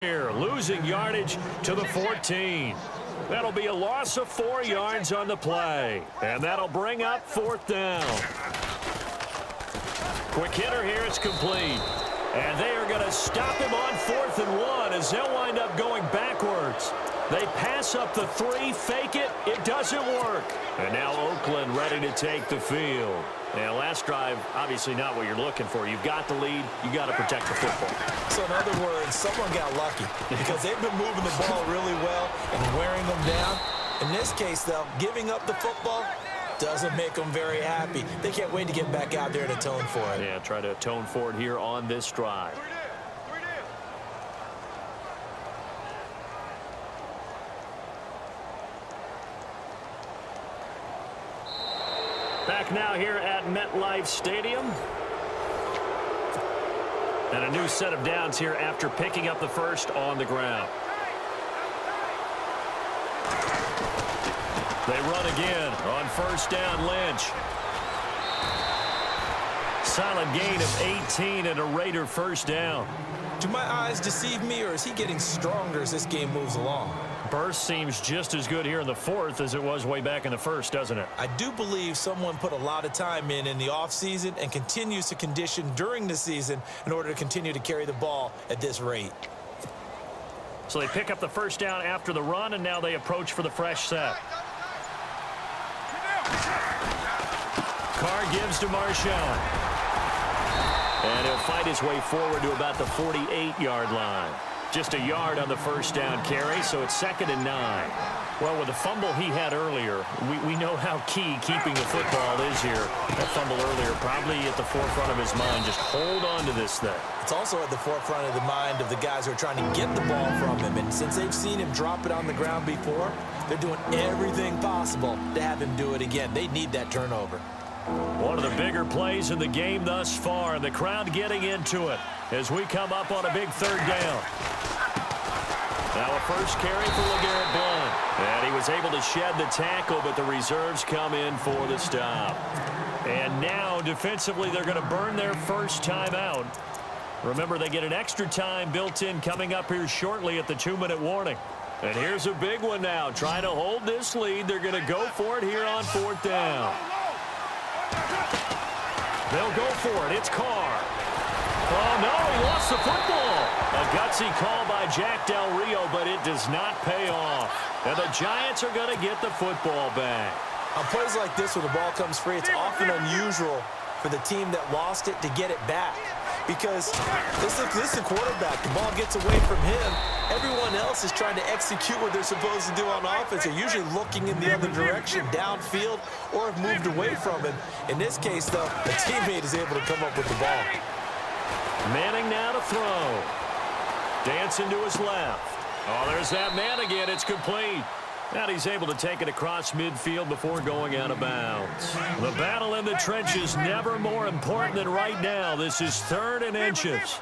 Here, losing yardage to the 14. That'll be a loss of 4 yards on the play. And that'll bring up 4th down. Quick hitter here, it's complete. And they are going to stop him on 4th and 1 as they'll wind up going backwards. They pass up the 3, fake it, it doesn't work. And now Oakland ready to take the field. Now, last drive, obviously not what you're looking for. You've got the lead. You've got to protect the football. So, in other words, someone got lucky because they've been moving the ball really well and wearing them down. In this case, though, giving up the football doesn't make them very happy. They can't wait to get back out there and atone for it. Yeah, try to atone for it here on this drive. Back now here at MetLife Stadium. And a new set of downs here after picking up the first on the ground. They run again on 1st down. Lynch. Solid gain of 18 and a Raider 1st down. Do my eyes deceive me, or is he getting stronger as this game moves along? Burst seems just as good here in the 4th as it was way back in the 1st, doesn't it? I do believe someone put a lot of time in the offseason and continues to condition during the season in order to continue to carry the ball at this rate. So they pick up the 1st down after the run, and now they approach for the fresh set. Carr gives to Marshawn. And he'll fight his way forward to about the 48-yard line. Just a yard on the 1st down carry, so it's 2nd and 9. Well, with the fumble he had earlier, we know how key keeping the football is here. That fumble earlier probably at the forefront of his mind. Just hold on to this thing. It's also at the forefront of the mind of the guys who are trying to get the ball from him. And since they've seen him drop it on the ground before, they're doing everything possible to have him do it again. They need that turnover. One of the bigger plays in the game thus far, and the crowd getting into it as we come up on a big 3rd down. Now a first carry for LeGarrette Blount. And he was able to shed the tackle, but the reserves come in for the stop. And now defensively they're going to burn their first timeout. Remember, they get an extra time built in coming up here shortly at the 2-minute warning. And here's a big one now. Trying to hold this lead. They're going to go for it here on 4th down. They'll go for it. It's Carr. Oh, no, he lost the football. A gutsy call by Jack Del Rio, but it does not pay off. And the Giants are going to get the football back. On plays like this where the ball comes free, it's often unusual for the team that lost it to get it back. Because this is the quarterback. The ball gets away from him. Everyone else is trying to execute what they're supposed to do on offense. They're usually looking in the other direction, downfield, or have moved away from him. In this case, though, the teammate is able to come up with the ball. Manning now to throw. Dancing to his left. Oh, there's that man again. It's complete. And he's able to take it across midfield before going out of bounds. The battle in the trenches never more important than right now. This is 3rd and inches.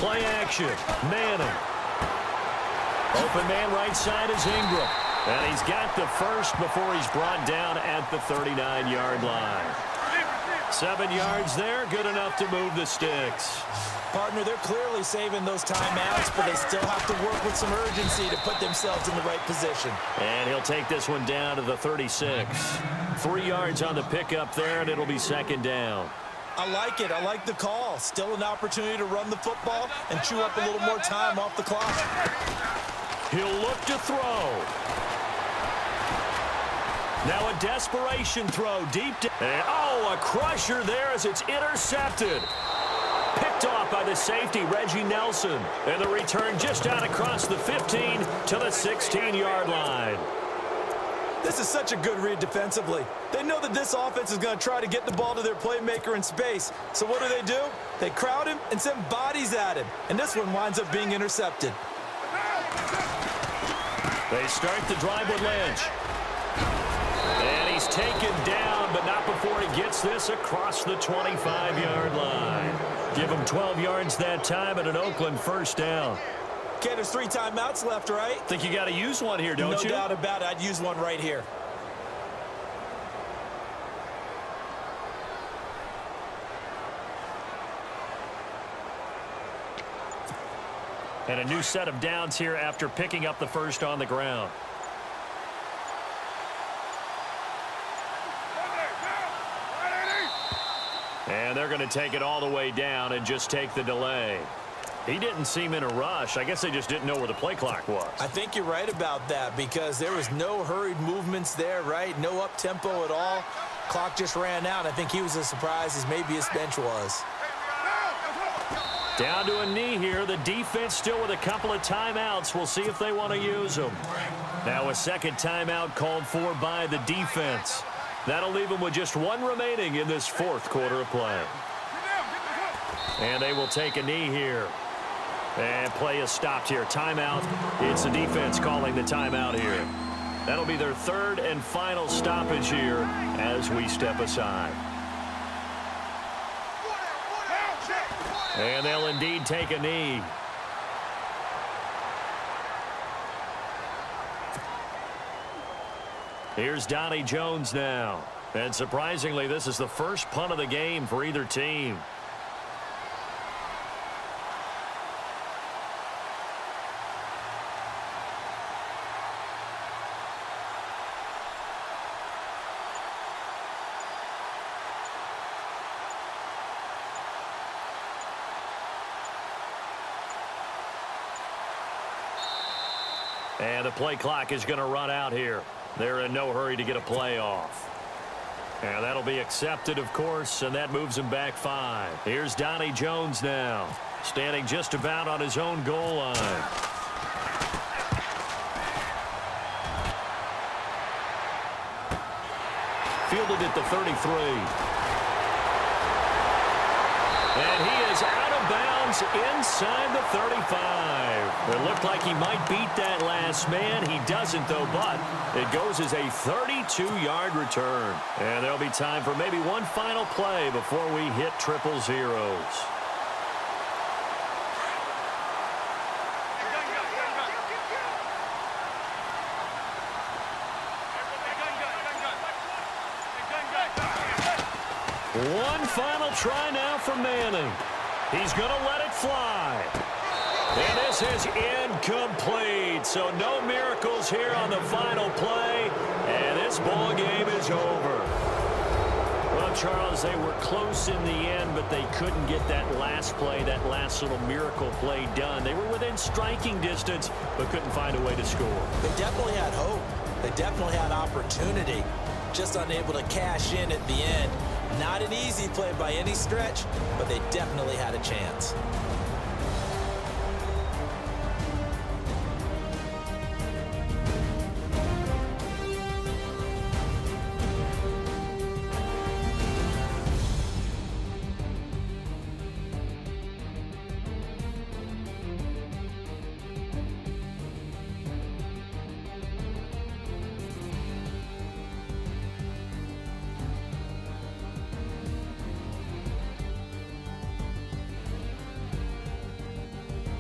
Play action. Manning. Open man right side is Ingram. And he's got the first before he's brought down at the 39-yard line. 7 yards there, good enough to move the sticks. Partner, they're clearly saving those timeouts, but they still have to work with some urgency to put themselves in the right position. And he'll take this one down to the 36. 3 yards on the pickup there, and it'll be 2nd down. I like it. I like the call. Still an opportunity to run the football and chew up a little more time off the clock. He'll look to throw. Now a desperation throw deep down. Oh, a crusher there as it's intercepted. Picked off by the safety, Reggie Nelson. And the return just out across the 15 to the 16-yard line. This is such a good read defensively. They know that this offense is going to try to get the ball to their playmaker in space. So what do? They crowd him and send bodies at him. And this one winds up being intercepted. They start the drive with Lynch. And he's taken down, but not before he gets this across the 25-yard line. Give him 12 yards that time and an Oakland 1st down. Okay, there's 3 timeouts left, right? Think you got to use one here, don't you? No doubt about it. I'd use one right here. And a new set of downs here after picking up the first on the ground. And they're going to take it all the way down and just take the delay. He didn't seem in a rush. I guess they just didn't know where the play clock was. I think you're right about that because there was no hurried movements there, right? No up-tempo at all. Clock just ran out. I think he was as surprised as maybe his bench was. Down to a knee here. The defense still with a couple of timeouts. We'll see if they want to use them. Now a second timeout called for by the defense. That'll leave them with just one remaining in this fourth quarter of play. And they will take a knee here. And play is stopped here. Timeout. It's the defense calling the timeout here. That'll be their third and final stoppage here as we step aside. And they'll indeed take a knee. Here's Donnie Jones now. And surprisingly, this is the first punt of the game for either team. And the play clock is going to run out here. They're in no hurry to get a play off. And that'll be accepted, of course, and that moves him back 5. Here's Donnie Jones now, standing just about on his own goal line. Fielded at the 33. And he is out of bounds inside the 35. It looked like he might beat that last man. He doesn't, though, but it goes as a 32-yard return. And there'll be time for maybe one final play before we hit triple zeros. One final try now for Manning. He's going to let it fly. And this is incomplete. So no miracles here on the final play. And this ball game is over. Well, Charles, they were close in the end, but they couldn't get that last play, that last little miracle play done. They were within striking distance, but couldn't find a way to score. They definitely had hope. They definitely had opportunity. Just unable to cash in at the end. Not an easy play by any stretch, but they definitely had a chance.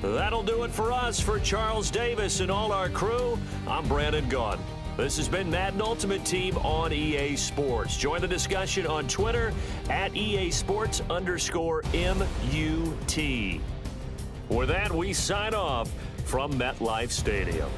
That'll do it for us. For Charles Davis and all our crew, I'm Brandon Gaudin. This has been Madden Ultimate Team on EA Sports. Join the discussion on Twitter at EA Sports_MUT. With that, we sign off from MetLife Stadium.